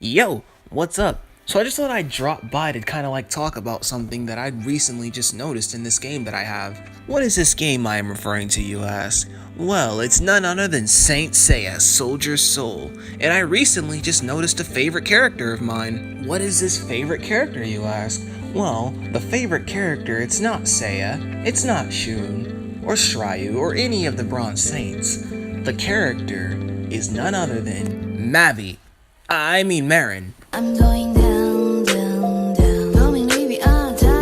Yo, what's up? So I just thought I'd drop by to kind of like talk about something that I'd recently just noticed in this game that I have. What is this game I am referring to, you ask? Well, it's none other than Saint Seiya, Soldier's Soul, and I recently just noticed a favorite character of mine. What is this favorite character, you ask? Well, the favorite character, it's not Seiya, it's not Shun, or Shiryu, or any of the Bronze Saints. The character is none other than Mavi. I mean Marin. I'm going down, down, down. Coming maybe a title.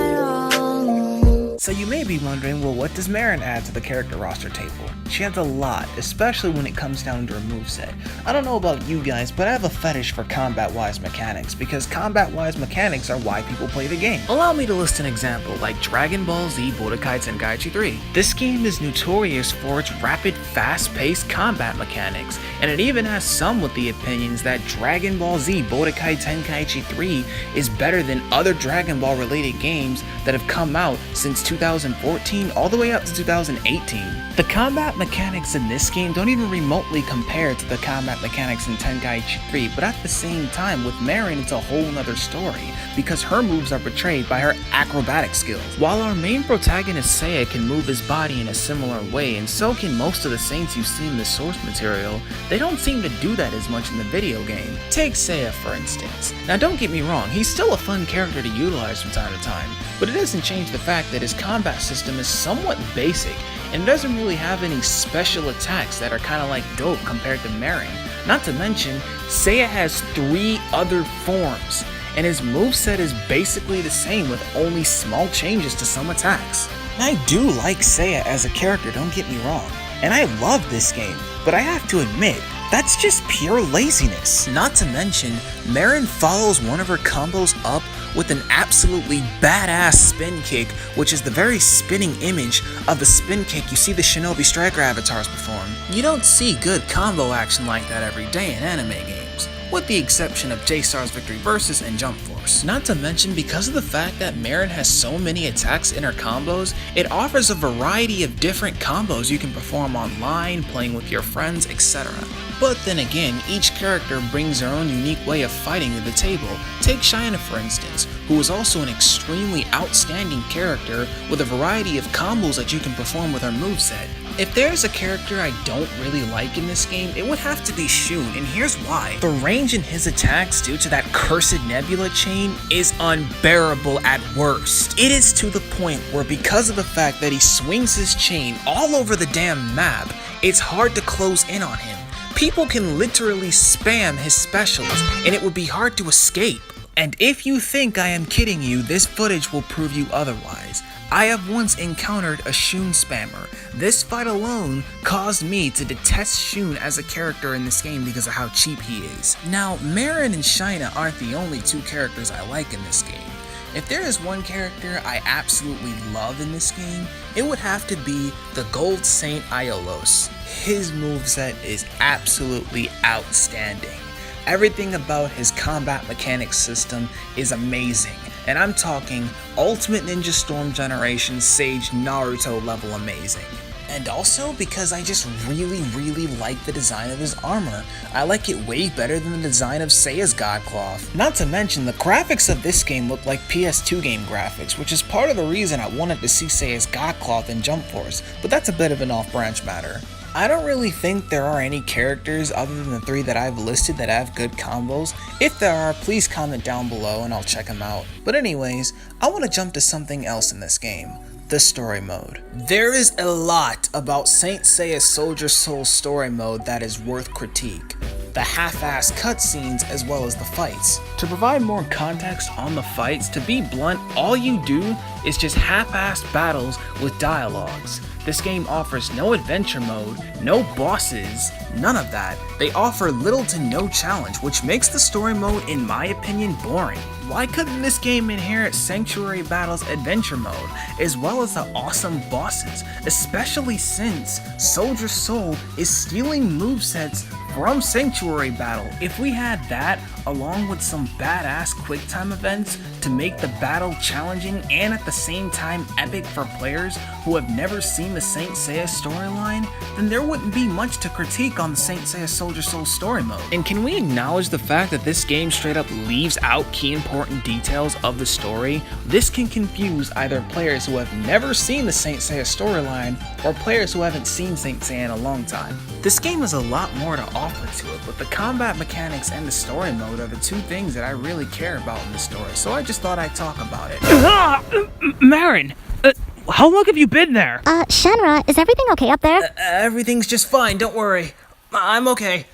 So you may be wondering, well, what does Marin add to the character roster table? She adds a lot, especially when it comes down to her moveset. I don't know about you guys, but I have a fetish for combat-wise mechanics, because combat-wise mechanics are why people play the game. Allow me to list an example, like Dragon Ball Z Budokai Tenkaichi 3. This game is notorious for its rapid, fast-paced combat mechanics, and it even has some with the opinions that Dragon Ball Z Budokai Tenkaichi 3 is better than other Dragon Ball related games that have come out since 2014 all the way up to 2018. The combat mechanics in this game don't even remotely compare to the combat mechanics in Tenkaichi 3, but at the same time, with Marin it's a whole nother story, because her moves are portrayed by her acrobatic skills. While our main protagonist Seiya can move his body in a similar way, and so can most of the saints you see in the source material, they don't seem to do that as much in the video game. Take Seiya for instance. Now don't get me wrong, he's still a fun character to utilize from time to time, but it doesn't change the fact that his combat system is somewhat basic, and doesn't really have any special attacks that are kinda like dope compared to Marin. Not to mention, Seiya has 3 other forms, and his moveset is basically the same with only small changes to some attacks. And I do like Seiya as a character, don't get me wrong, and I love this game, but I have to admit, that's just pure laziness. Not to mention, Marin follows one of her combos up with an absolutely badass spin kick, which is the very spinning image of the spin kick you see the Shinobi Striker avatars perform. You don't see good combo action like that every day in anime games, with the exception of J-Star's Victory Versus and Jump Force. Not to mention, because of the fact that Marin has so many attacks in her combos, it offers a variety of different combos you can perform online, playing with your friends, etc. But then again, each character brings their own unique way of fighting to the table. Take China for instance, who is also an extremely outstanding character with a variety of combos that you can perform with her moveset. If there's a character I don't really like in this game, it would have to be Shun, and here's why. The range in his attacks due to that cursed nebula chain is unbearable at worst. It is to the point where, because of the fact that he swings his chain all over the damn map, it's hard to close in on him. People can literally spam his specials, and it would be hard to escape. And if you think I am kidding you, this footage will prove you otherwise. I have once encountered a Shun spammer. This fight alone caused me to detest Shun as a character in this game because of how cheap he is. Now, Marin and China aren't the only 2 characters I like in this game. If there is one character I absolutely love in this game, it would have to be the Gold Saint Aiolos. His moveset is absolutely outstanding. Everything about his combat mechanics system is amazing, and I'm talking Ultimate Ninja Storm Generation Sage Naruto level amazing. And also because I just really like the design of his armor. I like it way better than the design of Seiya's God Cloth. Not to mention, the graphics of this game look like PS2 game graphics, which is part of the reason I wanted to see Seiya's God Cloth in Jump Force, but that's a bit of an off-branch matter. I don't really think there are any characters other than the 3 that I've listed that have good combos. If there are, please comment down below and I'll check them out. But anyways, I want to jump to something else in this game. The story mode. There is a lot about Saint Seiya Soldier's Soul story mode that is worth critique. The half-assed cutscenes as well as the fights. To provide more context on the fights, to be blunt, all you do is just half-assed battles with dialogues. This game offers no adventure mode, no bosses, none of that. They offer little to no challenge, which makes the story mode, in my opinion, boring. Why couldn't this game inherit Sanctuary Battle's adventure mode, as well as the awesome bosses, especially since Soldier's Soul is stealing movesets from Sanctuary Battle? If we had that, along with some badass quick time events to make the battle challenging and at the same time epic for players who have never seen the Saint Seiya storyline, then there wouldn't be much to critique on on the Saint Seiya Soldier Soul story mode. And can we acknowledge the fact that this game straight up leaves out key important details of the story? This can confuse either players who have never seen the Saint Seiya storyline or players who haven't seen Saint Seiya in a long time. This game has a lot more to offer to it, but the combat mechanics and the story mode are the two things that I really care about in the story, so I just thought I'd talk about it. Marin, how long have you been there? Shenra, is everything okay up there? Everything's just fine, don't worry. I'm okay.